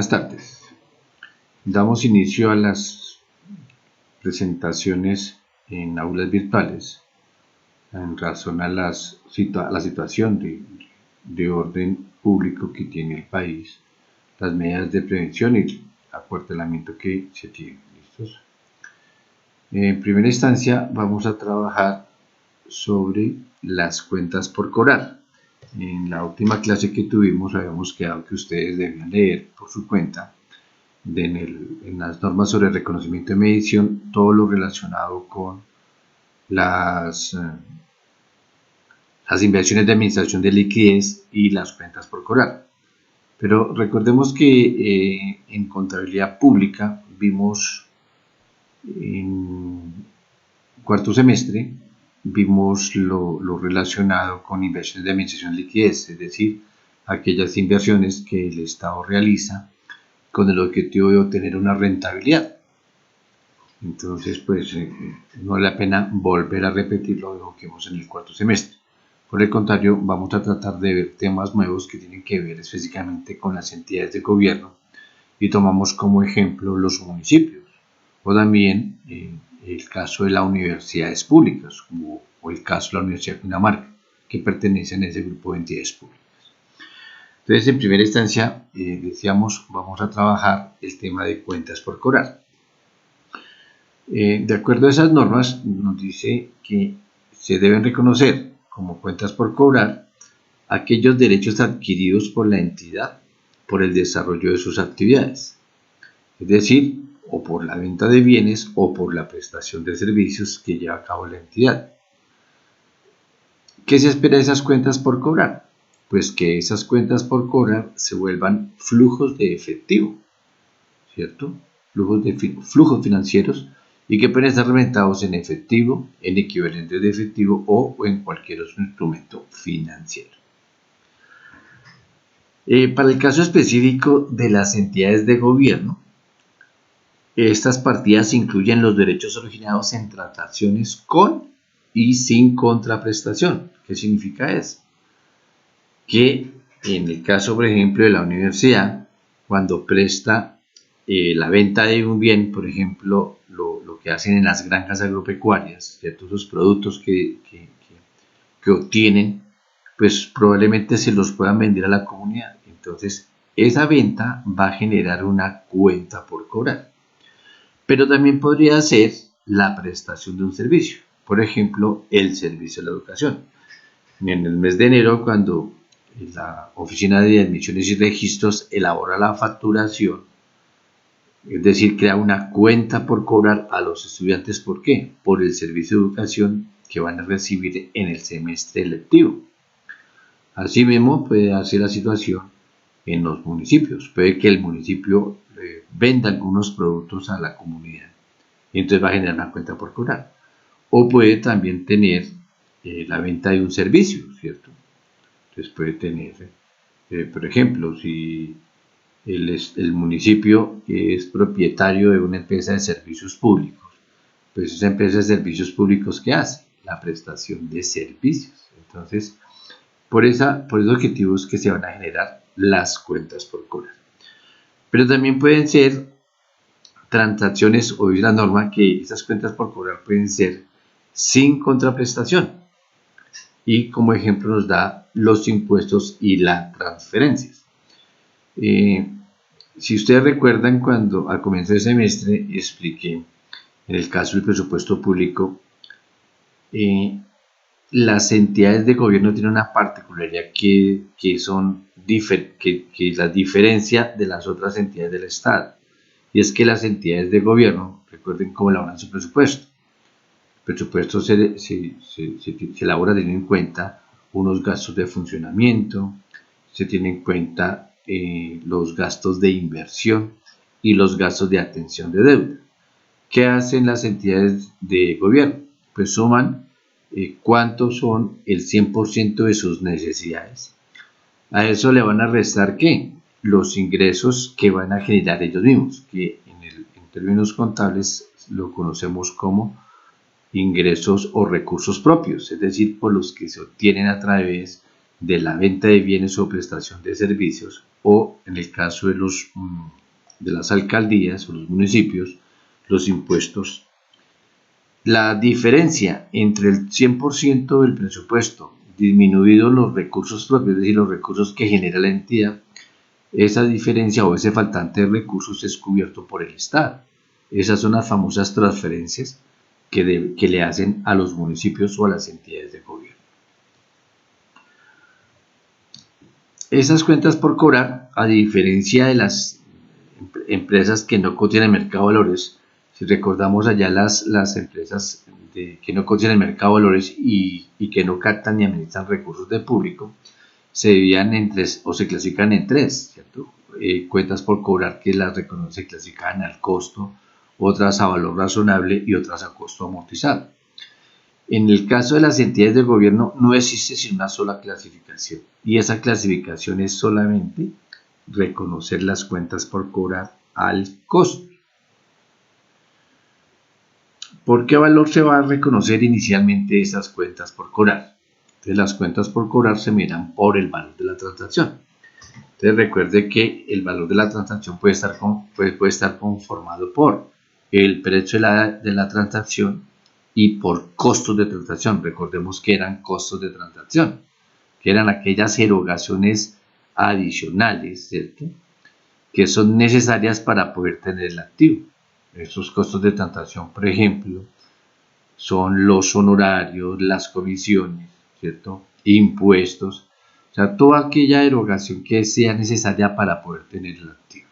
Buenas tardes. Damos inicio a las presentaciones en aulas virtuales en razón a la situación de orden público que tiene el país, las medidas de prevención y el acuartelamiento que se tiene. ¿Listos? En primera instancia vamos a trabajar sobre las cuentas por cobrar. En la última clase que tuvimos habíamos quedado que ustedes debían leer por su cuenta en las normas sobre reconocimiento y medición todo lo relacionado con las inversiones de administración de liquidez y las cuentas por cobrar. Pero recordemos que en contabilidad pública vimos en cuarto semestre lo relacionado con inversiones de administración de liquidez, es decir, aquellas inversiones que el Estado realiza con el objetivo de obtener una rentabilidad. Entonces, pues no vale la pena volver a repetir lo que vimos en el cuarto semestre. Por el contrario, vamos a tratar de ver temas nuevos que tienen que ver específicamente con las entidades de gobierno y tomamos como ejemplo los municipios o también el caso de las universidades públicas o el caso de la Universidad de Cundinamarca, que pertenecen a ese grupo de entidades públicas. Entonces, en primera instancia, decíamos, vamos a trabajar el tema de cuentas por cobrar. De acuerdo a esas normas, nos dice que se deben reconocer como cuentas por cobrar aquellos derechos adquiridos por la entidad por el desarrollo de sus actividades, es decir, o por la venta de bienes o por la prestación de servicios que lleva a cabo la entidad. ¿Qué se espera de esas cuentas por cobrar? Pues que esas cuentas por cobrar se vuelvan flujos de efectivo, ¿cierto? Flujos financieros y que pueden estar remitados en efectivo, en equivalentes de efectivo o en cualquier otro instrumento financiero. Para el caso específico de las entidades de gobierno, estas partidas incluyen los derechos originados en transacciones con y sin contraprestación. ¿Qué significa eso? Que en el caso, por ejemplo, de la universidad, cuando presta la venta de un bien, por ejemplo, lo que hacen en las granjas agropecuarias, ¿cierto? Esos productos que obtienen, pues probablemente se los puedan vender a la comunidad. Entonces, esa venta va a generar una cuenta por cobrar. Pero también podría ser la prestación de un servicio. Por ejemplo, el servicio de la educación. En el mes de enero, cuando la Oficina de Admisiones y Registros elabora la facturación, es decir, crea una cuenta por cobrar a los estudiantes. ¿Por qué? Por el servicio de educación que van a recibir en el semestre lectivo. Asimismo, puede darse la situación en los municipios. Puede que el municipio venda algunos productos a la comunidad y entonces va a generar una cuenta por cobrar. O puede también tener la venta de un servicio, ¿cierto? Entonces puede tener, por ejemplo, si el municipio es propietario de una empresa de servicios públicos, pues esa empresa de servicios públicos, ¿qué hace? La prestación de servicios. Entonces, por esos objetivos que se van a generar las cuentas por cobrar. Pero también pueden ser transacciones, o es la norma que esas cuentas por cobrar pueden ser sin contraprestación. Y como ejemplo nos da los impuestos y las transferencias. Si ustedes recuerdan, cuando al comienzo del semestre expliqué en el caso del presupuesto público, las entidades de gobierno tienen una particularidad que las diferencia de las otras entidades del Estado. Y es que las entidades de gobierno, recuerden cómo elaboran su presupuesto. El presupuesto se elabora teniendo en cuenta unos gastos de funcionamiento, se tienen en cuenta los gastos de inversión y los gastos de atención de deuda. ¿Qué hacen las entidades de gobierno? Pues suman cuántos son el 100% de sus necesidades. A eso le van a restar ¿qué? Los ingresos que van a generar ellos mismos, que en términos contables lo conocemos como ingresos o recursos propios, es decir, por los que se obtienen a través de la venta de bienes o prestación de servicios, o en el caso de las alcaldías o los municipios, los impuestos. La diferencia entre el 100% del presupuesto disminuidos los recursos propios, es decir, los recursos que genera la entidad, esa diferencia o ese faltante de recursos es cubierto por el Estado. Esas son las famosas transferencias que le hacen a los municipios o a las entidades de gobierno. Esas cuentas por cobrar, a diferencia de las empresas que no cotizan en el mercado de valores, si recordamos allá las empresas que no cotizan en el mercado de valores y que no captan ni administran recursos del público, se dividían en tres o se clasifican en tres, ¿cierto? Cuentas por cobrar que se clasifican al costo, otras a valor razonable y otras a costo amortizado. En el caso de las entidades del gobierno no existe sino una sola clasificación y esa clasificación es solamente reconocer las cuentas por cobrar al costo. ¿Por qué valor se va a reconocer inicialmente esas cuentas por cobrar? Entonces las cuentas por cobrar se miran por el valor de la transacción. Entonces recuerde que el valor de la transacción puede estar conformado por el precio de la transacción y por costos de transacción. Recordemos que eran costos de transacción, que eran aquellas erogaciones adicionales, ¿cierto?, que son necesarias para poder tener el activo. Estos costos de transacción, por ejemplo, son los honorarios, las comisiones, ¿cierto?, impuestos, o sea, toda aquella erogación que sea necesaria para poder tener el activo.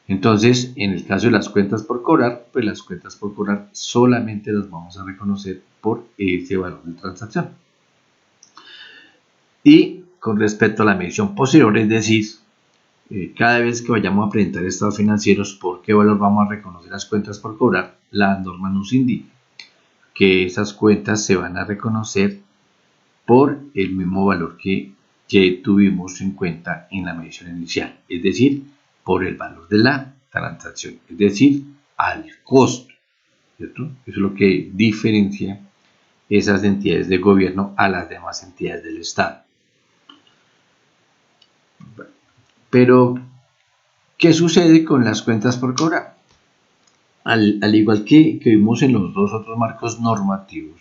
Entonces, en el caso de las cuentas por cobrar, pues las cuentas por cobrar solamente las vamos a reconocer por ese valor de transacción. Y con respecto a la medición posterior, es decir, cada vez que vayamos a presentar estados financieros, ¿por qué valor vamos a reconocer las cuentas por cobrar? La norma nos indica que esas cuentas se van a reconocer por el mismo valor que tuvimos en cuenta en la medición inicial, es decir, por el valor de la transacción, es decir, al costo, ¿cierto? Eso es lo que diferencia esas entidades de gobierno a las demás entidades del Estado. Pero, ¿qué sucede con las cuentas por cobrar? Al igual que vimos en los dos otros marcos normativos,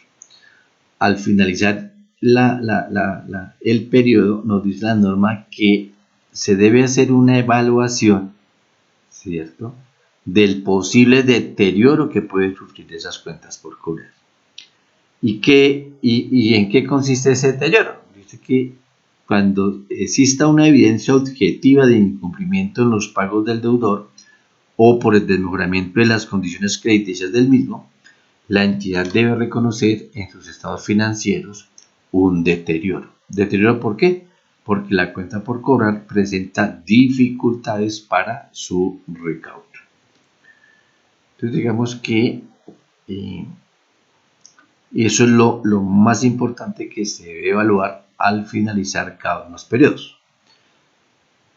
al finalizar el periodo, nos dice la norma que se debe hacer una evaluación, ¿cierto?, del posible deterioro que pueden sufrir esas cuentas por cobrar. ¿Y en qué consiste ese deterioro? Dice que cuando exista una evidencia objetiva de incumplimiento en los pagos del deudor o por el desmejoramiento de las condiciones crediticias del mismo, la entidad debe reconocer en sus estados financieros un deterioro. ¿Deterioro por qué? Porque la cuenta por cobrar presenta dificultades para su recaudo. Entonces digamos que eso es lo más importante que se debe evaluar al finalizar cada uno de los periodos.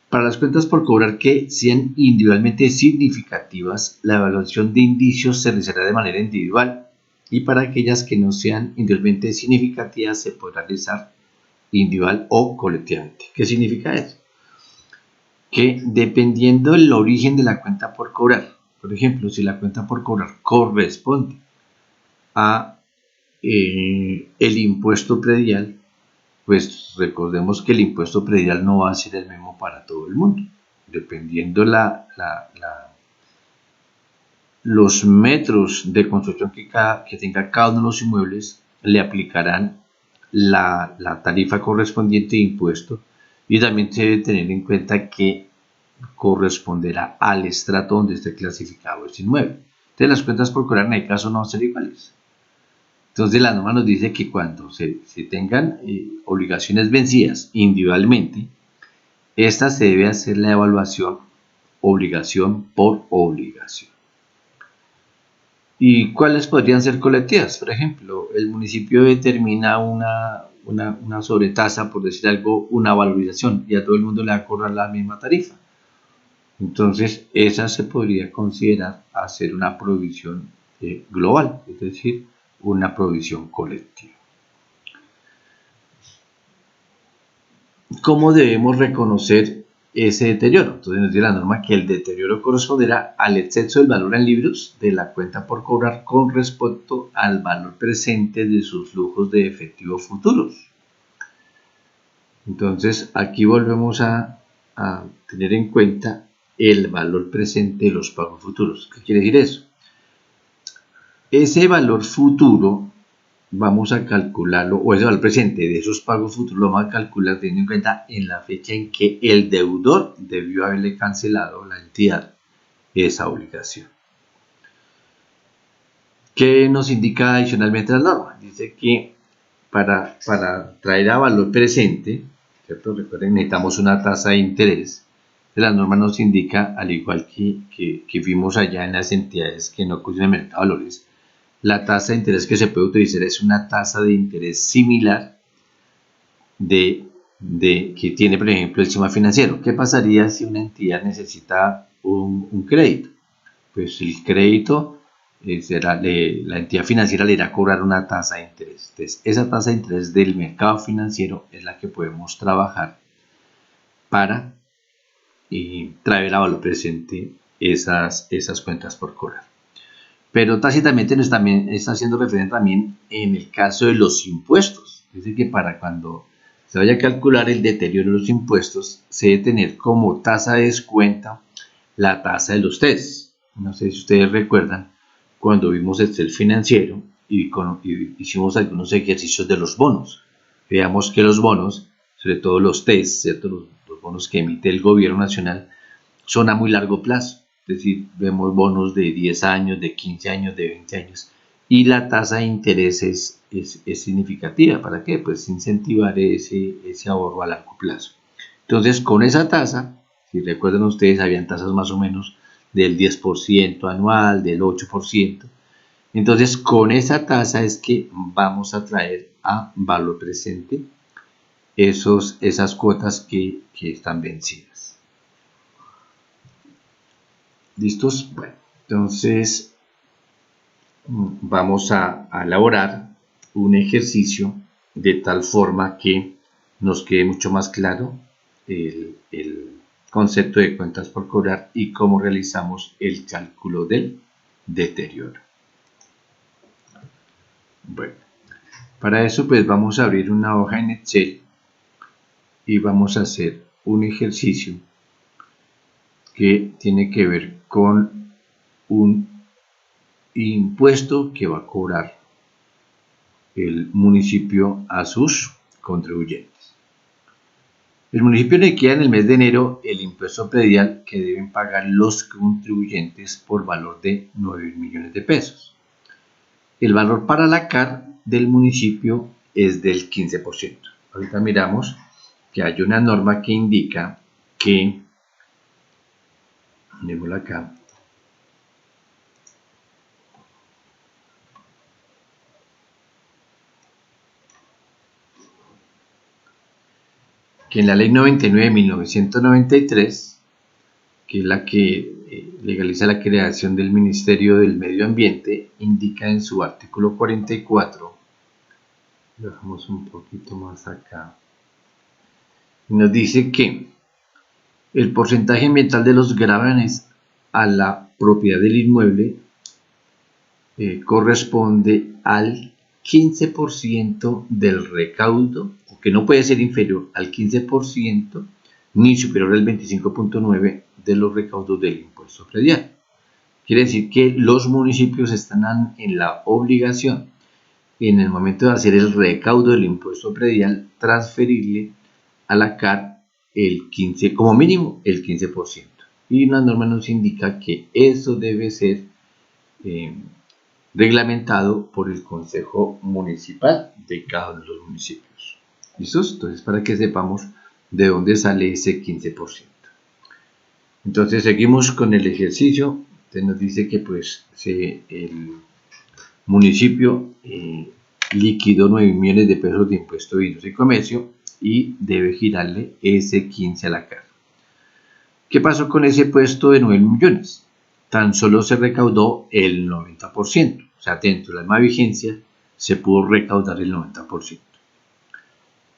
Para las cuentas por cobrar que sean individualmente significativas, la evaluación de indicios se realizará de manera individual y para aquellas que no sean individualmente significativas se podrá realizar individual o colectivamente. ¿Qué significa eso? Que dependiendo del origen de la cuenta por cobrar, por ejemplo, si la cuenta por cobrar corresponde a el impuesto predial, pues recordemos que el impuesto predial no va a ser el mismo para todo el mundo. Dependiendo los metros de construcción que tenga cada uno de los inmuebles, le aplicarán la tarifa correspondiente de impuesto y también se debe tener en cuenta que corresponderá al estrato donde esté clasificado ese inmueble. Entonces las cuentas por cobrar en el caso no van a ser iguales. Entonces la norma nos dice que cuando se tengan obligaciones vencidas individualmente, esta se debe hacer la evaluación obligación por obligación. ¿Y cuáles podrían ser colectivas? Por ejemplo, el municipio determina una sobretasa, por decir algo, una valorización, y a todo el mundo le va a cobrar la misma tarifa. Entonces, esa se podría considerar hacer una provisión global, es decir, una provisión colectiva. ¿cómo debemos reconocer ese deterioro? Entonces nos dice la norma que el deterioro corresponderá al exceso del valor en libros de la cuenta por cobrar con respecto al valor presente de sus flujos de efectivo futuros. Entonces aquí volvemos a tener en cuenta el valor presente de los pagos futuros. ¿Qué quiere decir eso? Ese valor futuro vamos a calcularlo, o ese valor presente de esos pagos futuros lo vamos a calcular teniendo en cuenta en la fecha en que el deudor debió haberle cancelado a la entidad esa obligación. ¿Qué nos indica adicionalmente la norma? Dice que para traer a valor presente, ¿cierto? Recuerden, necesitamos una tasa de interés. La norma nos indica, al igual que vimos allá en las entidades que no cubren el mercado de valores, la tasa de interés que se puede utilizar es una tasa de interés similar que tiene, por ejemplo, el sistema financiero. ¿Qué pasaría si una entidad necesita un crédito? Pues el crédito, la entidad financiera le irá a cobrar una tasa de interés. Entonces, esa tasa de interés del mercado financiero es la que podemos trabajar para traer a valor presente esas cuentas por cobrar. Pero tácitamente nos también está haciendo referencia también en el caso de los impuestos. Dice que para cuando se vaya a calcular el deterioro de los impuestos, se debe tener como tasa de descuento la tasa de los TES. No sé si ustedes recuerdan cuando vimos Excel financiero y hicimos algunos ejercicios de los bonos. Veamos que los bonos, sobre todo los TES, ¿cierto? Los bonos que emite el gobierno nacional, son a muy largo plazo. Es decir, vemos bonos de 10 años, de 15 años, de 20 años. Y la tasa de interés es significativa. ¿Para qué? Pues incentivar ese ahorro a largo plazo. Entonces, con esa tasa, si recuerdan ustedes, habían tasas más o menos del 10% anual, del 8%. Entonces, con esa tasa es que vamos a traer a valor presente esas cuotas que están vencidas. ¿Listos? Bueno, entonces vamos a elaborar un ejercicio de tal forma que nos quede mucho más claro el concepto de cuentas por cobrar y cómo realizamos el cálculo del deterioro. Bueno, para eso pues vamos a abrir una hoja en Excel y vamos a hacer un ejercicio que tiene que ver con un impuesto que va a cobrar el municipio a sus contribuyentes. El municipio liquida en el mes de enero el impuesto predial que deben pagar los contribuyentes por valor de 9 millones de pesos. El valor para la CAR del municipio es del 15%. Ahorita miramos que hay una norma que indica que, miremosla acá, que en la ley 99 de 1993, que es la que legaliza la creación del Ministerio del Medio Ambiente, indica en su artículo 44, lo dejamos un poquito más acá, nos dice que el porcentaje ambiental de los gravámenes a la propiedad del inmueble corresponde al 15% del recaudo, o que no puede ser inferior al 15% ni superior al 25.9% de los recaudos del impuesto predial. Quiere decir que los municipios están en la obligación, en el momento de hacer el recaudo del impuesto predial, transferirle a la CAR el 15%, como mínimo el 15%. Y una norma nos indica que eso debe ser reglamentado por el Consejo Municipal de cada uno de los municipios. ¿Listos? Entonces, para que sepamos de dónde sale ese 15%. Entonces, seguimos con el ejercicio. Entonces, nos dice que pues el municipio liquidó 9 millones de pesos de impuesto de vinos y comercio y debe girarle ese 15 a la CAR. ¿Qué pasó con ese puesto de 9 millones? Tan solo se recaudó el 90%. O sea, dentro de la misma vigencia se pudo recaudar el 90%.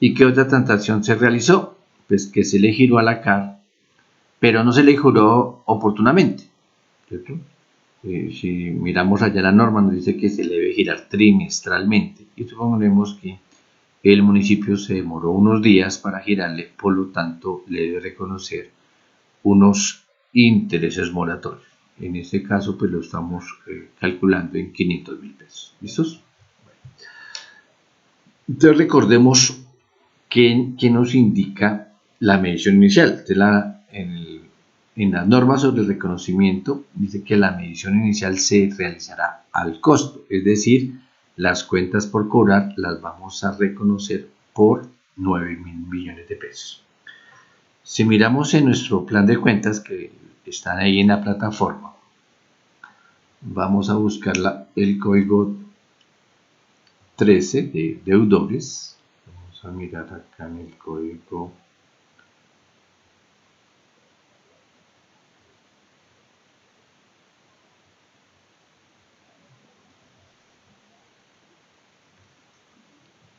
¿Y qué otra transacción se realizó? pues que se le giró a la CAR, pero no se le giró oportunamente, ¿cierto? Si miramos allá la norma nos dice que se le debe girar trimestralmente y suponemos que el municipio se demoró unos días para girarle, por lo tanto le debe reconocer unos intereses moratorios. En este caso pues lo estamos calculando en 500.000 pesos. ¿Listos? Entonces recordemos que nos indica la medición inicial. En las normas sobre el reconocimiento dice que la medición inicial se realizará al costo, es decir, las cuentas por cobrar las vamos a reconocer por 9.000 millones de pesos. Si miramos en nuestro plan de cuentas que están ahí en la plataforma, vamos a buscar el código 13 de deudores. Vamos a mirar acá en el código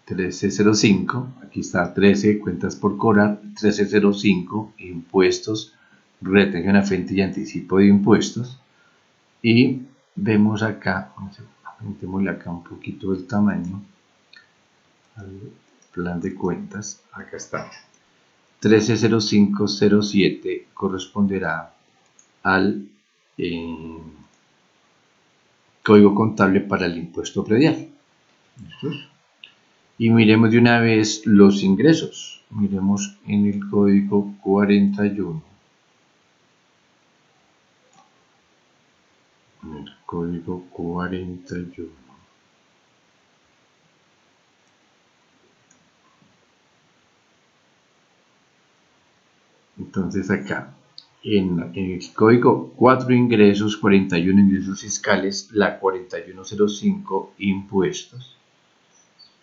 1305, aquí está 13, cuentas por cobrar, 1305, impuestos, retención a frente y anticipo de impuestos. Y vemos acá, aumentémosle acá un poquito el tamaño al plan de cuentas, acá está. 130507 corresponderá al código contable para el impuesto predial. ¿Listos? Y miremos de una vez los ingresos. Miremos en el código 41. En el código 41. Entonces acá, en el código 4 ingresos, 41 ingresos fiscales, la 4105 impuestos.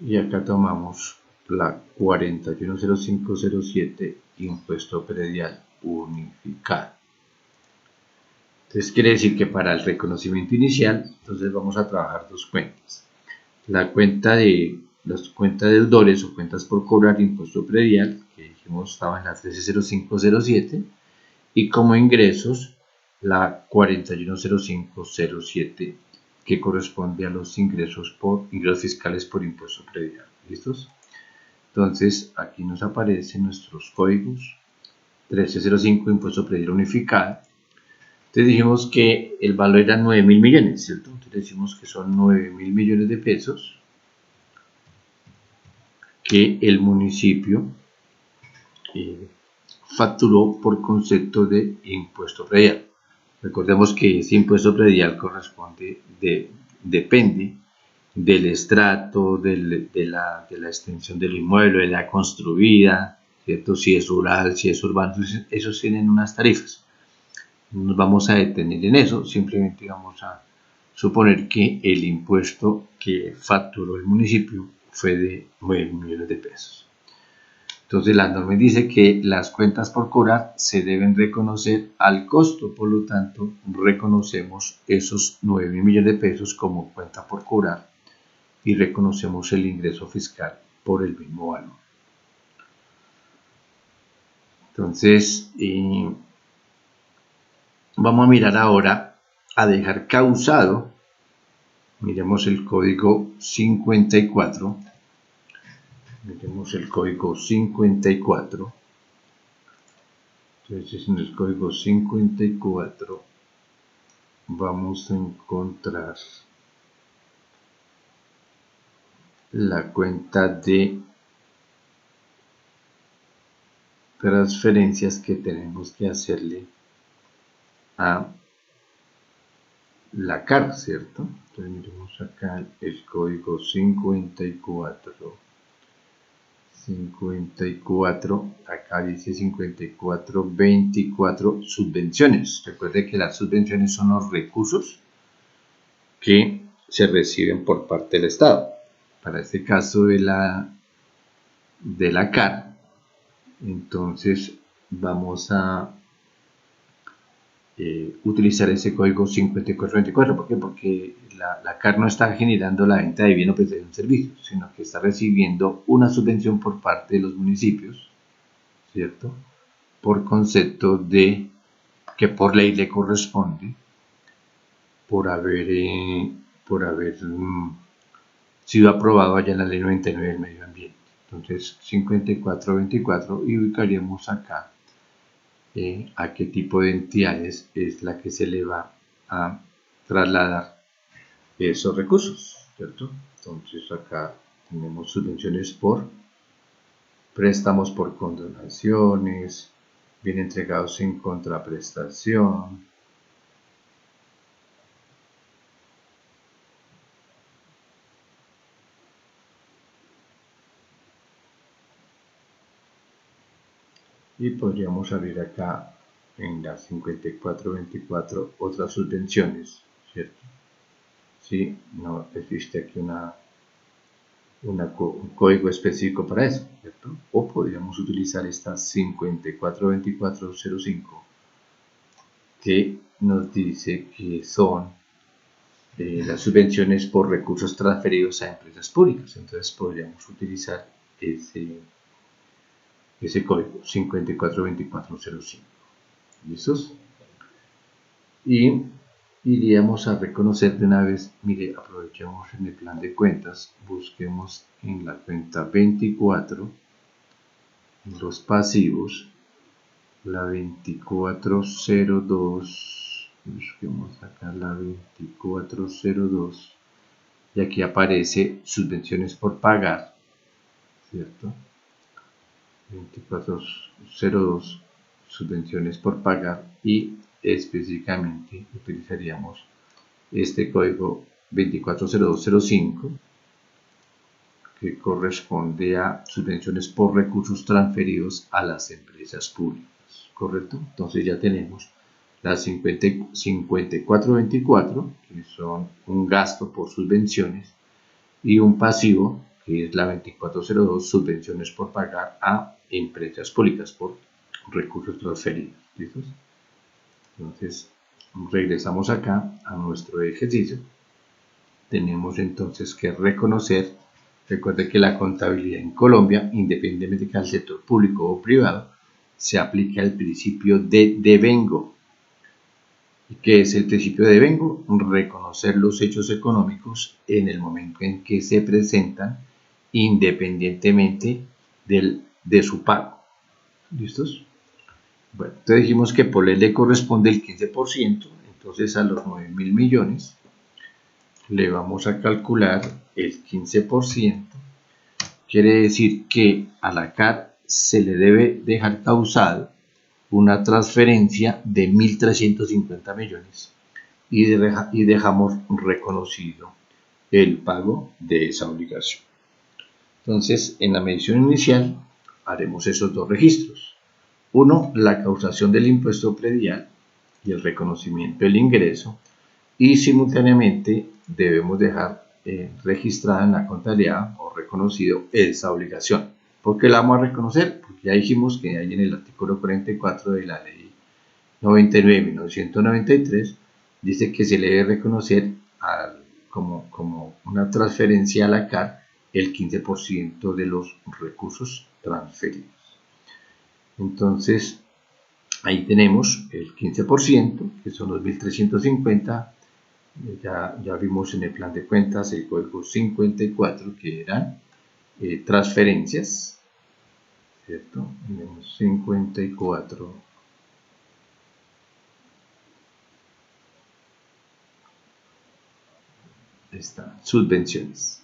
Y acá tomamos la 410507 impuesto predial unificado. Entonces quiere decir que para el reconocimiento inicial, entonces vamos a trabajar dos cuentas. La cuenta de las cuentas de deudores o cuentas por cobrar impuesto predial, que dijimos estaba en la 130507, y como ingresos la 410507, que corresponde a los ingresos fiscales por impuesto predial. ¿Listos? Entonces aquí nos aparecen nuestros códigos. 1305 impuesto predial unificado. Entonces dijimos que el valor era 9.000 millones, ¿cierto? Entonces decimos que son 9.000 millones de pesos que el municipio facturó por concepto de impuesto predial. Recordemos que ese impuesto predial depende del estrato, de la extensión del inmueble, de la construida, ¿cierto? Si es rural, si es urbano, esos tienen unas tarifas. No nos vamos a detener en eso, simplemente vamos a suponer que el impuesto que facturó el municipio fue de 9 millones de pesos. Entonces la norma dice que las cuentas por cobrar se deben reconocer al costo, por lo tanto reconocemos esos 9.000 millones de pesos como cuenta por cobrar y reconocemos el ingreso fiscal por el mismo valor. Entonces vamos a mirar ahora a dejar causado. Miremos el código 54. Miremos el código 54. Entonces en el código 54 vamos a encontrar la cuenta de transferencias que tenemos que hacerle a la CAR, ¿cierto? Entonces miremos acá el código 54. Acá dice 5424 subvenciones. Recuerde que las subvenciones son los recursos que se reciben por parte del Estado. Para este caso de la CAR, entonces vamos a utilizar ese código 5424. ¿Por qué? Porque la CAR no está generando la venta de bien o prestación de servicios, sino que está recibiendo una subvención por parte de los municipios, ¿cierto? Por concepto de que por ley le corresponde por haber sido aprobado allá en la ley 99 del medio ambiente. Entonces 5424 y ubicaríamos acá a qué tipo de entidades es la que se le va a trasladar esos recursos, ¿cierto? Entonces acá tenemos subvenciones por préstamos por condonaciones, bien entregados en contraprestación, y podríamos abrir acá en la 5424 otras subvenciones, ¿cierto? Si no existe aquí un código específico para eso, ¿cierto? O podríamos utilizar esta 542405 que nos dice que son las subvenciones por recursos transferidos a empresas públicas. Entonces podríamos utilizar ese código 542405. ¿Listos? Y iríamos a reconocer de una vez, mire, aprovechemos en el plan de cuentas, busquemos en la cuenta 24 los pasivos, la 2402, busquemos acá la 2402 y aquí aparece subvenciones por pagar, ¿cierto? 2402 subvenciones por pagar y específicamente utilizaríamos este código 240205 que corresponde a subvenciones por recursos transferidos a las empresas públicas, ¿correcto? Entonces ya tenemos las 5424 que son un gasto por subvenciones y un pasivo que es la 2402 subvenciones por pagar a empresas públicas por recursos transferidos. ¿Listos? Entonces regresamos acá a nuestro ejercicio. Tenemos entonces que reconocer, recuerde que la contabilidad en Colombia, independientemente de que al sector público o privado, se aplica el principio de devengo. ¿Y qué es el principio de devengo? Reconocer los hechos económicos en el momento en que se presentan, independientemente de su pago. ¿Listos? Bueno, entonces dijimos que por ley le corresponde el 15%, entonces a los 9.000 millones le vamos a calcular el 15%, quiere decir que a la CAR se le debe dejar causado una transferencia de 1.350 millones y dejamos reconocido el pago de esa obligación. Entonces, en la medición inicial haremos esos dos registros. Uno, la causación del impuesto predial y el reconocimiento del ingreso, y simultáneamente debemos dejar registrada en la contabilidad o reconocido esa obligación. ¿Por qué la vamos a reconocer? Porque ya dijimos que hay en el artículo 44 de la ley 99.1993 dice que se le debe reconocer como una transferencia a la CAR el 15% de los recursos transferidos. Entonces, ahí tenemos el 15%, que son los 1.350. Ya vimos en el plan de cuentas el código 54, que eran transferencias, ¿cierto? Tenemos 54. Están subvenciones.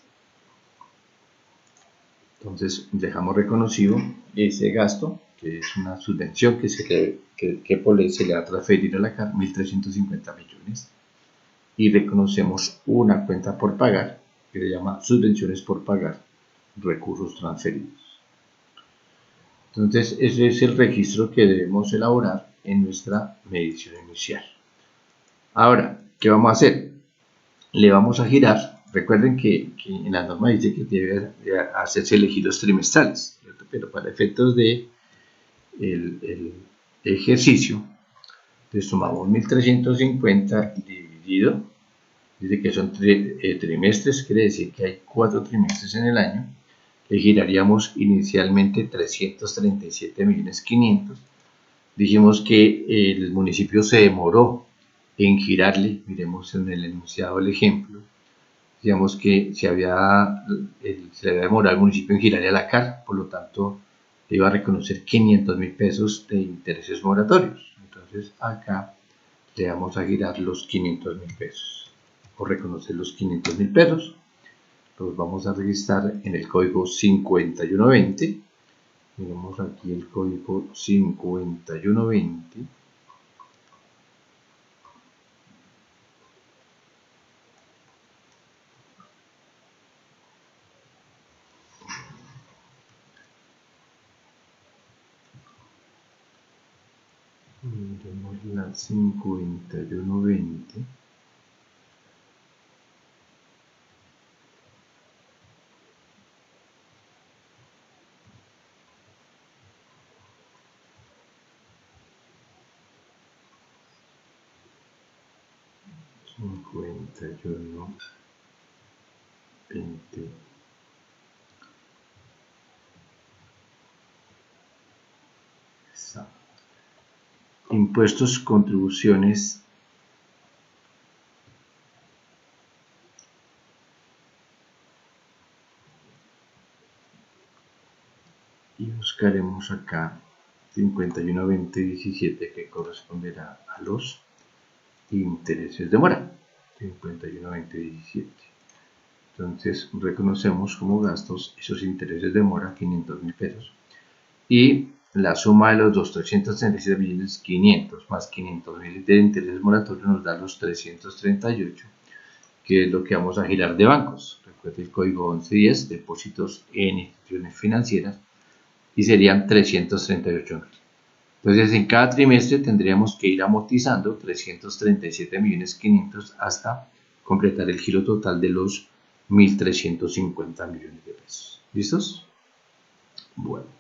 Entonces dejamos reconocido ese gasto, que es una subvención que por ley se le va a transferir a la CAR, 1.350 millones. Y reconocemos una cuenta por pagar, que se llama subvenciones por pagar, recursos transferidos. Entonces ese es el registro que debemos elaborar en nuestra medición inicial. Ahora, ¿qué vamos a hacer? Le vamos a girar. Recuerden que en la norma dice que debe hacerse elegidos trimestrales, ¿cierto? Pero para efectos de el ejercicio, entonces tomamos 1.350 dividido, dice que son trimestres, quiere decir que hay 4 trimestres en el año, le giraríamos inicialmente 337.500.000. Dijimos que el municipio se demoró en girarle, miremos en el enunciado el ejemplo, digamos que se le había demorado al municipio en girarle a la CAR, por lo tanto le iba a reconocer 500.000 pesos de intereses moratorios. Entonces acá le vamos a girar los 500.000 pesos, o reconocer los 500.000 pesos. Los vamos a registrar en el código 5120. Miremos aquí el código 5120. Miremos la 5120. Impuestos, contribuciones y buscaremos acá 51.20.17 que corresponderá a los intereses de mora. 51.20.17. Entonces reconocemos como gastos esos intereses de mora, 500.000 pesos, y la suma de los 237.500.000 más 500.000 de intereses moratorios nos da los 338, que es lo que vamos a girar de bancos. Recuerde el código 1110, depósitos en instituciones financieras, y serían 338.000. Entonces en cada trimestre tendríamos que ir amortizando 337.500.000 hasta completar el giro total de los 1.350 millones de pesos. ¿Listos? Bueno.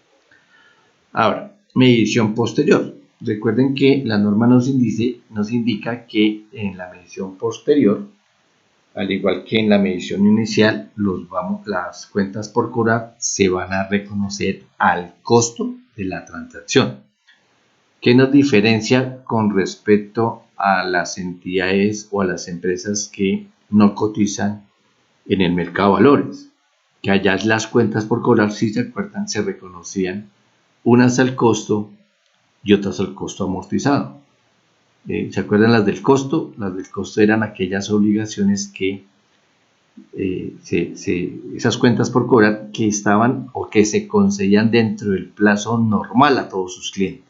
Ahora, medición posterior. Recuerden que la norma nos indica que en la medición posterior, al igual que en la medición inicial, las cuentas por cobrar se van a reconocer al costo de la transacción. ¿Qué nos diferencia con respecto a las entidades o a las empresas que no cotizan en el mercado de valores? Que allá las cuentas por cobrar, si se acuerdan, se reconocían unas al costo y otras al costo amortizado. ¿Se acuerdan las del costo? Las del costo eran aquellas obligaciones que esas cuentas por cobrar que estaban o que se concedían dentro del plazo normal a todos sus clientes.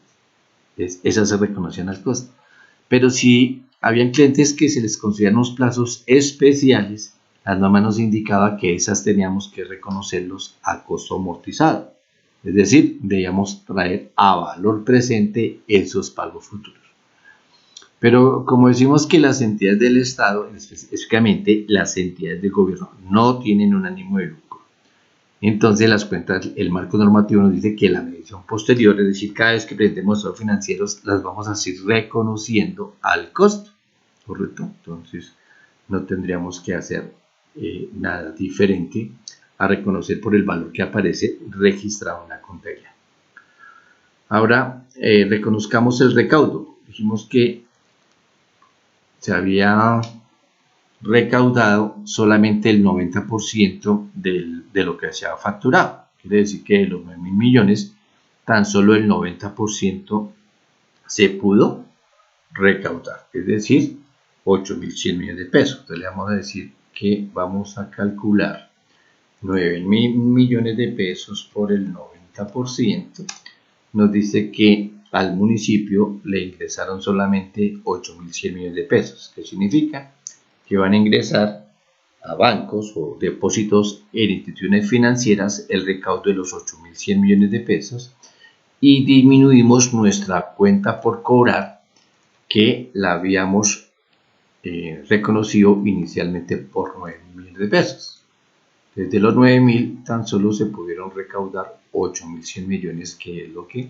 Esas se reconocían al costo. Pero si habían clientes que se les concedían unos plazos especiales, la norma nos indicaba que esas teníamos que reconocerlos a costo amortizado. Es decir, debíamos traer a valor presente esos pagos futuros. Pero como decimos que las entidades del Estado, específicamente las entidades del gobierno, no tienen un ánimo de lucro, entonces las cuentas, el marco normativo nos dice que la medición posterior, es decir, cada vez que presentemos estados financieros, las vamos a seguir reconociendo al costo, ¿correcto? Entonces no tendríamos que hacer nada diferente a reconocer por el valor que aparece registrado en la contabilidad. Ahora reconozcamos el recaudo. Dijimos que se había recaudado solamente el 90% de lo que se ha facturado. Quiere decir que de los 9.000 millones, tan solo el 90% se pudo recaudar, es decir, 8.100 millones de pesos. Entonces le vamos a decir que vamos a calcular 9.000 millones de pesos por el 90%. Nos dice que al municipio le ingresaron solamente 8.100 millones de pesos. ¿Qué significa? Que van a ingresar a bancos o depósitos en instituciones financieras el recaudo de los 8.100 millones de pesos, y disminuimos nuestra cuenta por cobrar, que la habíamos reconocido inicialmente por 9.000 millones de pesos. Desde los 9.000 tan solo se pudieron recaudar 8.100 millones, que es lo que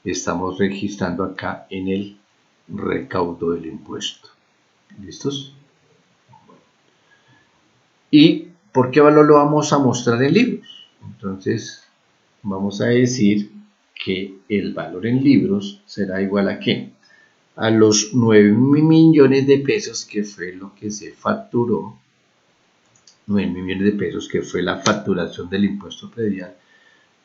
estamos registrando acá en el recaudo del impuesto. ¿Listos? ¿Y por qué valor lo vamos a mostrar en libros? Entonces vamos a decir que el valor en libros será igual a ¿qué? A los 9 millones de pesos, que fue lo que se facturó, 9 millones de pesos, que fue la facturación del impuesto predial,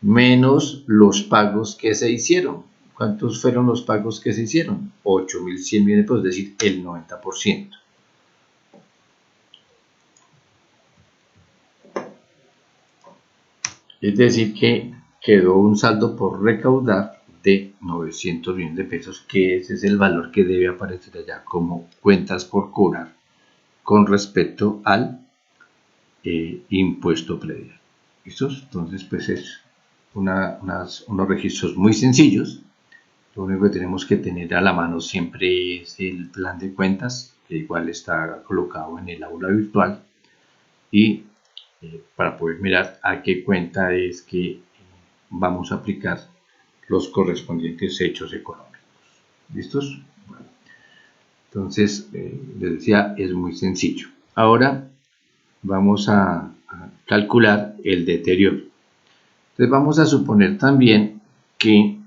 menos los pagos que se hicieron. ¿Cuántos fueron los pagos que se hicieron? 8.100 millones de pesos, es decir, el 90%. Es decir, que quedó un saldo por recaudar de 900 millones de pesos, que ese es el valor que debe aparecer allá como cuentas por cobrar con respecto al impuesto predial. ¿Listos? Entonces, pues es unos registros muy sencillos. Lo único que tenemos que tener a la mano siempre es el plan de cuentas, que igual está colocado en el aula virtual, y para poder mirar a qué cuenta es que vamos a aplicar los correspondientes hechos económicos. ¿Listos? Bueno, entonces, les decía, es muy sencillo. Ahora vamos a calcular el deterioro. Entonces vamos a suponer también que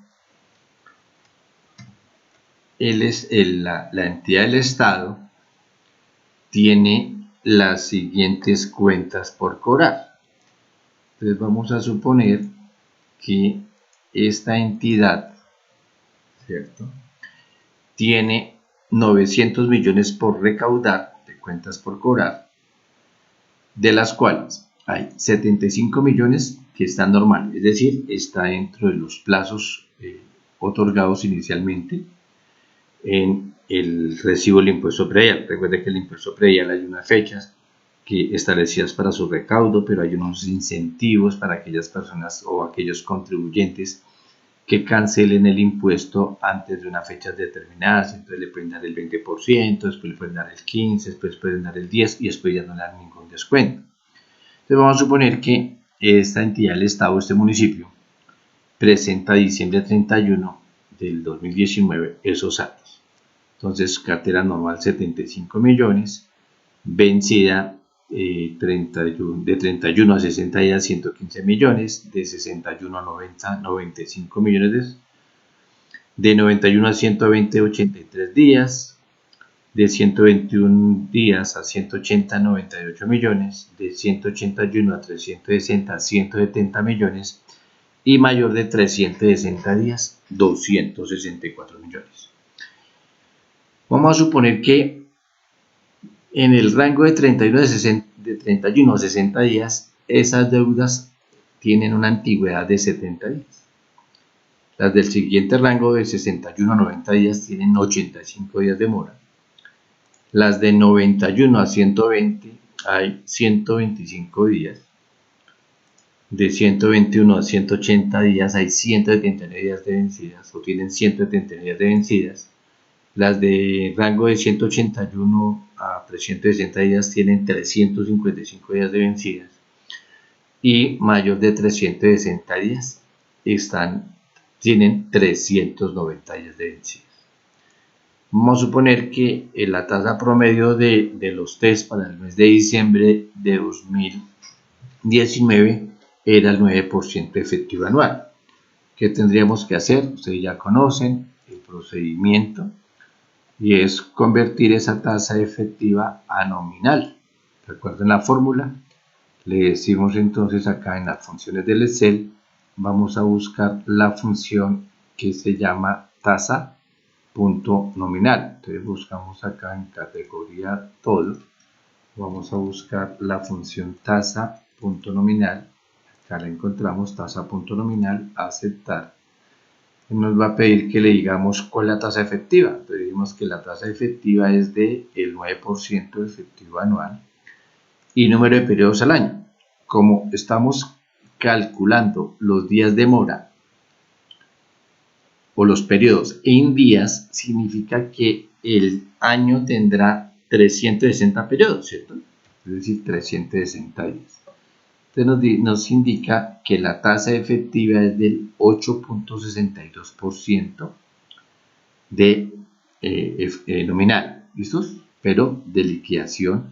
la entidad del Estado tiene las siguientes cuentas por cobrar. Entonces vamos a suponer que esta entidad, ¿cierto?, tiene 900 millones por recaudar de cuentas por cobrar, de las cuales hay 75 millones que están normales, es decir, está dentro de los plazos otorgados inicialmente en el recibo del impuesto predial. Recuerde que el impuesto predial hay unas fechas que establecidas para su recaudo, pero hay unos incentivos para aquellas personas o aquellos contribuyentes que cancelen el impuesto antes de una fecha determinada. Entonces le pueden dar el 20%, después le pueden dar el 15%, después pueden dar el 10% y después ya no le dan ningún descuento. Entonces vamos a suponer que esta entidad, el Estado, este municipio, presenta a diciembre 31 del 2019 esos datos. Entonces, cartera normal 75 millones, vencida de 31 a 60 días 115 millones, de 61 a 90 95 millones, de 91 a 120 83 días, de 121 días a 180 98 millones, de 181 a 360 170 millones y mayor de 360 días 264 millones. Vamos a suponer que en el rango de 31 a 60 días, esas deudas tienen una antigüedad de 70 días. Las del siguiente rango de 61 a 90 días tienen 85 días de mora. Las de 91 a 120 hay 125 días. De 121 a 180 días hay 179 días de vencidas o tienen 179 días de vencidas. Las de rango de 181 a 360 días tienen 355 días de vencidas y mayor de 360 días tienen 390 días de vencidas. Vamos a suponer que la tasa promedio de los test para el mes de diciembre de 2019 era el 9% efectivo anual. ¿Qué tendríamos que hacer? Ustedes ya conocen el procedimiento, y es convertir esa tasa efectiva a nominal. Recuerden la fórmula. Le decimos entonces acá en las funciones del Excel, vamos a buscar la función que se llama tasa punto nominal. Entonces buscamos acá en categoría todo, vamos a buscar la función tasa punto nominal. Acá la encontramos, tasa punto nominal, aceptar. Nos va a pedir que le digamos cuál es la tasa efectiva. Entonces decimos que la tasa efectiva es del 9% efectivo anual y número de periodos al año. Como estamos calculando los días de mora o los periodos en días, significa que el año tendrá 360 periodos, ¿cierto? Es decir, 360 días. Entonces nos indica que la tasa efectiva es del 8.62% de nominal, ¿listos? Pero de liquidación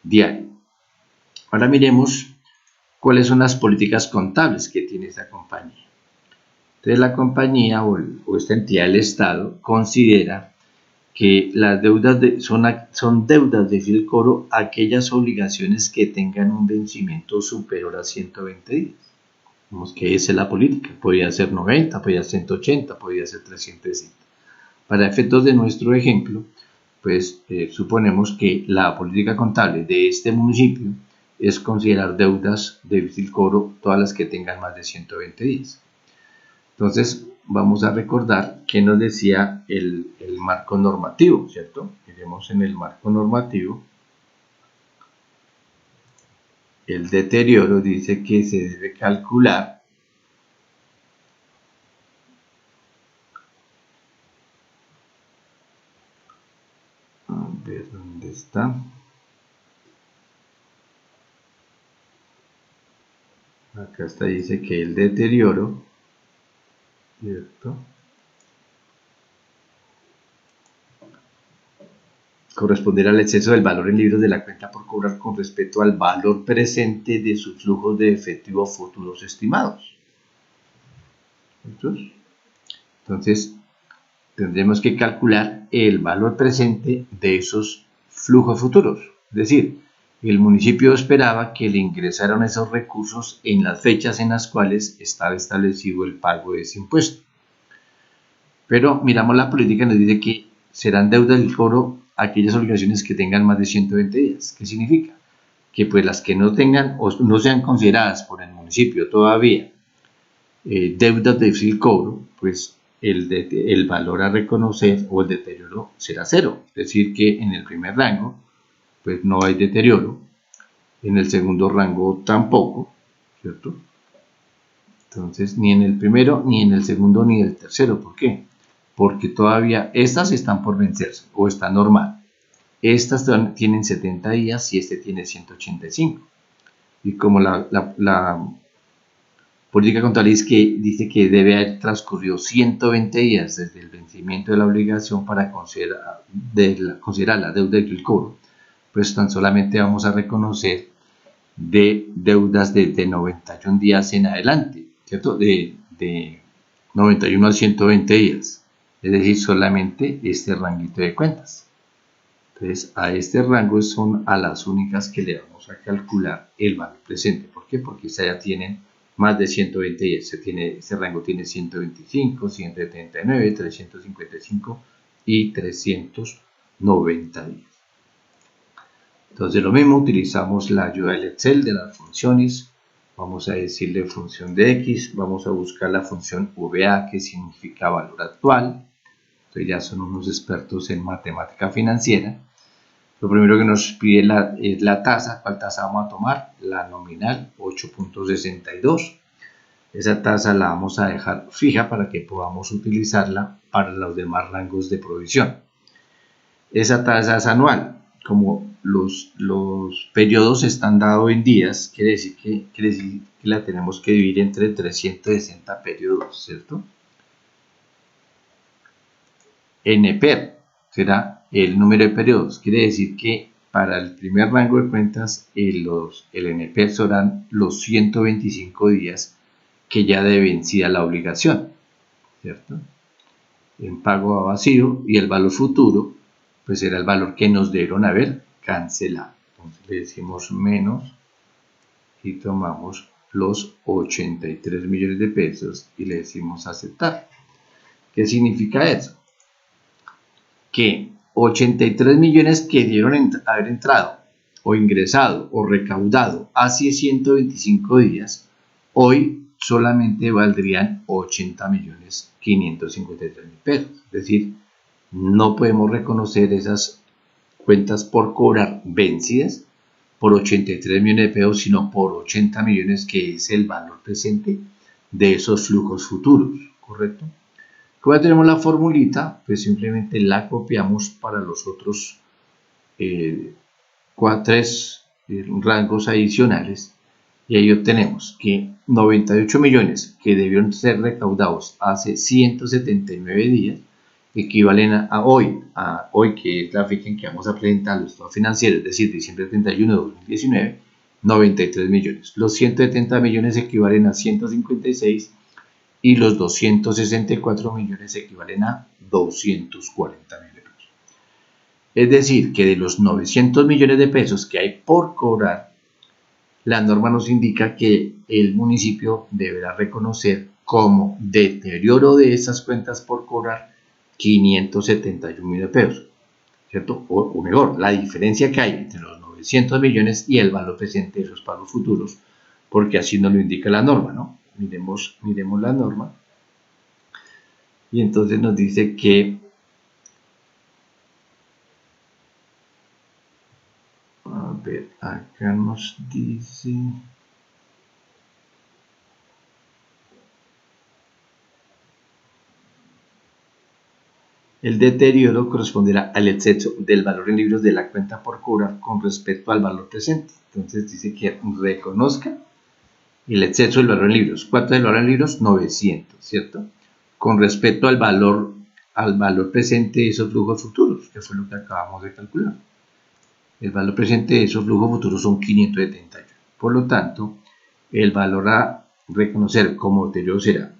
diaria. Ahora miremos cuáles son las políticas contables que tiene esa compañía. Entonces la compañía o esta entidad del Estado considera que las deudas son deudas de fiel cobro aquellas obligaciones que tengan un vencimiento superior a 120 días. Vemos que esa es la política. Podría ser 90, podría ser 180, podría ser 360. Para efectos de nuestro ejemplo, pues suponemos que la política contable de este municipio es considerar deudas de difícil cobro todas las que tengan más de 120 días. Entonces, vamos a recordar que nos decía el marco normativo, ¿cierto? Miremos en el marco normativo. El deterioro dice que se debe calcular a ver dónde está. Acá está, dice que el deterioro, ¿cierto?, corresponderá al exceso del valor en libros de la cuenta por cobrar con respecto al valor presente de sus flujos de efectivo futuros estimados. Entonces, tendremos que calcular el valor presente de esos flujos futuros. Es decir, el municipio esperaba que le ingresaran esos recursos en las fechas en las cuales estaba establecido el pago de ese impuesto. Pero miramos la política y nos dice que serán deudas del cobro aquellas obligaciones que tengan más de 120 días. ¿Qué significa? Que pues las que no tengan o no sean consideradas por el municipio todavía deudas de difícil cobro, pues el valor a reconocer o el deterioro será cero. Es decir, que en el primer rango pues no hay deterioro, en el segundo rango tampoco, ¿cierto? Entonces, ni en el primero, ni en el segundo, ni en el tercero. ¿Por qué? Porque todavía estas están por vencerse o está normal. Estas tienen 70 días y este tiene 185. Y como la política contable dice que debe haber transcurrido 120 días desde el vencimiento de la obligación para considerar la deuda del cobro, pues tan solamente vamos a reconocer de deudas de 91 días en adelante, ¿cierto? De 91 a 120 días, es decir, solamente este ranguito de cuentas. Entonces, a este rango son a las únicas que le vamos a calcular el valor presente. ¿Por qué? Porque ya tienen más de 120 días. Este rango tiene 125, 179, 355 y 390 días. Entonces, lo mismo, utilizamos la ayuda del Excel de las funciones. Vamos a decirle función de X, vamos a buscar la función VA, que significa valor actual. Entonces, ya son unos expertos en matemática financiera. Lo primero que nos pide es la tasa. ¿Cuál tasa vamos a tomar? La nominal, 8.62. Esa tasa la vamos a dejar fija para que podamos utilizarla para los demás rangos de provisión. Esa tasa es anual. Como los periodos están dados en días, quiere decir que la tenemos que dividir entre 360 periodos, ¿cierto? NPER será el número de periodos. Quiere decir que para el primer rango de cuentas, el NPER serán los 125 días que ya de vencida la obligación, ¿cierto? En pago a vacío, y el valor futuro, pues será el valor que nos debieron haber cancelado. Entonces le decimos menos y tomamos los 83 millones de pesos y le decimos aceptar. ¿Qué significa eso? Que 83 millones que debieron haber entrado o ingresado o recaudado hace 125 días, hoy solamente valdrían 80 millones 553 mil pesos. Es decir, no podemos reconocer esas cuentas por cobrar vencidas por 83 millones de pesos, sino por 80 millones, que es el valor presente de esos flujos futuros, ¿correcto? Como ya tenemos la formulita, pues simplemente la copiamos para los otros 3 rangos adicionales, y ahí obtenemos que 98 millones que debieron ser recaudados hace 179 días equivalen a hoy que es la fecha en que vamos a presentar los estados financieros, es decir, diciembre 31 de 2019, 93 millones. Los 170 millones equivalen a 156 y los 264 millones equivalen a 240 millones. Es decir, que de los 900 millones de pesos que hay por cobrar, la norma nos indica que el municipio deberá reconocer como deterioro de esas cuentas por cobrar 571 millones de pesos, ¿cierto? O mejor, la diferencia que hay entre los 900 millones y el valor presente de esos pagos futuros, porque así nos lo indica la norma, ¿no? Miremos la norma. Y entonces nos dice que a ver, acá nos dice el deterioro corresponderá al exceso del valor en libros de la cuenta por cobrar con respecto al valor presente. Entonces dice que reconozca el exceso del valor en libros. ¿Cuánto es el valor en libros? 900, ¿cierto? Con respecto al valor presente de esos flujos futuros, que fue lo que acabamos de calcular. El valor presente de esos flujos futuros son 571. Por lo tanto, el valor a reconocer como deterioro será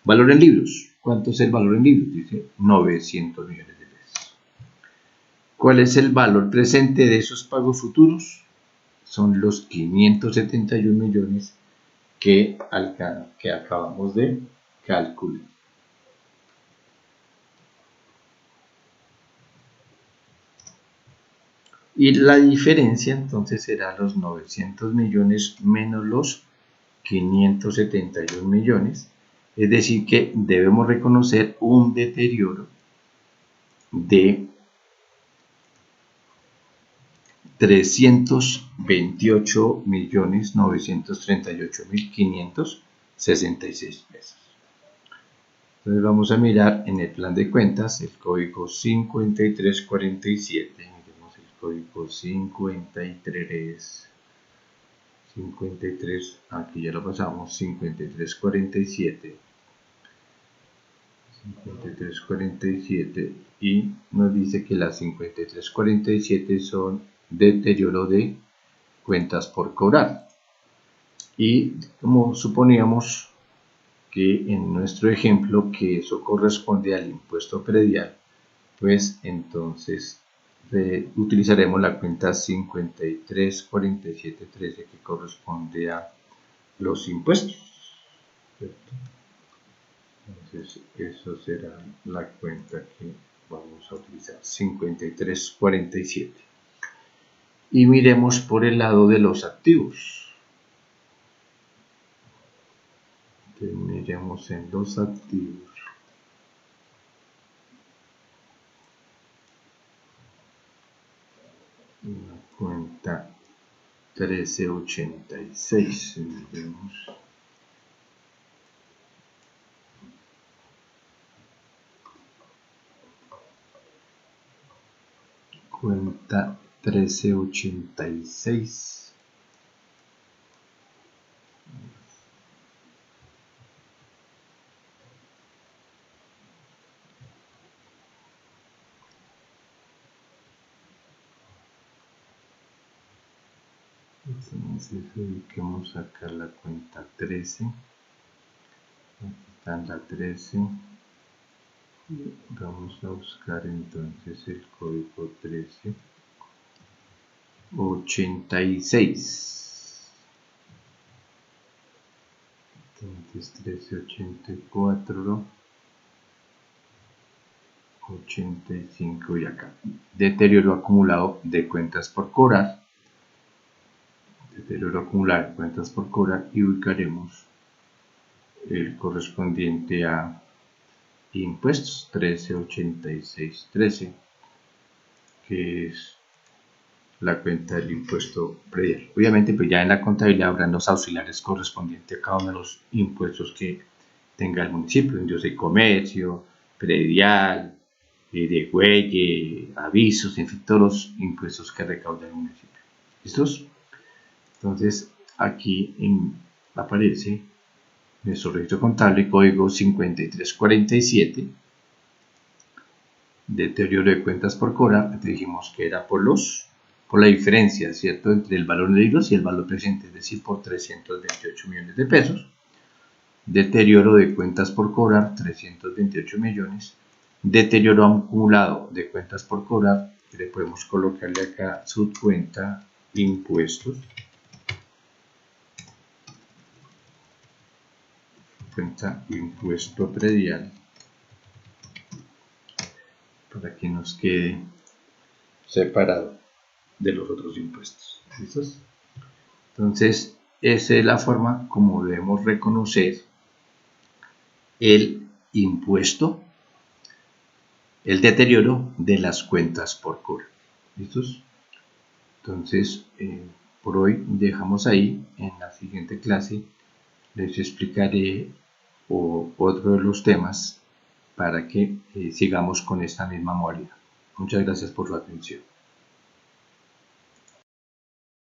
valor en libros. ¿Cuánto es el valor en libros? Dice 900 millones de pesos. ¿Cuál es el valor presente de esos pagos futuros? Son los 571 millones que acabamos de calcular. Y la diferencia entonces será los 900 millones menos los 571 millones. Es decir, que debemos reconocer un deterioro de 328.938.566 pesos. Entonces vamos a mirar en el plan de cuentas el código 5347. Miremos el código 53, aquí ya lo pasamos, 5347. 5347 y nos dice que las 5347 son deterioro de cuentas por cobrar. Y como suponíamos que en nuestro ejemplo que eso corresponde al impuesto predial, pues entonces utilizaremos la cuenta 534713 que corresponde a los impuestos, ¿cierto? Entonces eso será la cuenta que vamos a utilizar, 5347. Y miremos por el lado de los activos. Entonces, miremos en los activos. La cuenta 1386. Miremos. Cuenta 1386. Entonces ubiquemos acá la cuenta 13. Aquí está la 13. Vamos a buscar entonces el código 1386. Entonces 1384, 85 y acá. Deterioro acumulado de cuentas por cobrar. Deterioro acumulado de cuentas por cobrar y ubicaremos el correspondiente a impuestos 138613, que es la cuenta del impuesto predial. Obviamente pues ya en la contabilidad habrán los auxiliares correspondientes a cada uno de los impuestos que tenga el municipio, industria de comercio, predial, de huelle, avisos, en fin, todos los impuestos que recauda el municipio. ¿Listos? Entonces aquí aparece nuestro registro contable, código 5347, deterioro de cuentas por cobrar. Dijimos que era por por la diferencia, ¿cierto?, entre el valor de libros y el valor presente, es decir, por 328 millones de pesos. Deterioro de cuentas por cobrar, 328 millones. Deterioro acumulado de cuentas por cobrar, que le podemos colocarle acá subcuenta impuestos. Cuenta impuesto predial, para que nos quede separado de los otros impuestos. ¿Listos? Entonces, esa es la forma como debemos reconocer el impuesto, el deterioro de las cuentas por cobrar. ¿Listos? Entonces, por hoy dejamos ahí. En la siguiente clase les explicaré otro de los temas para que sigamos con esta misma modalidad. Muchas gracias por su atención.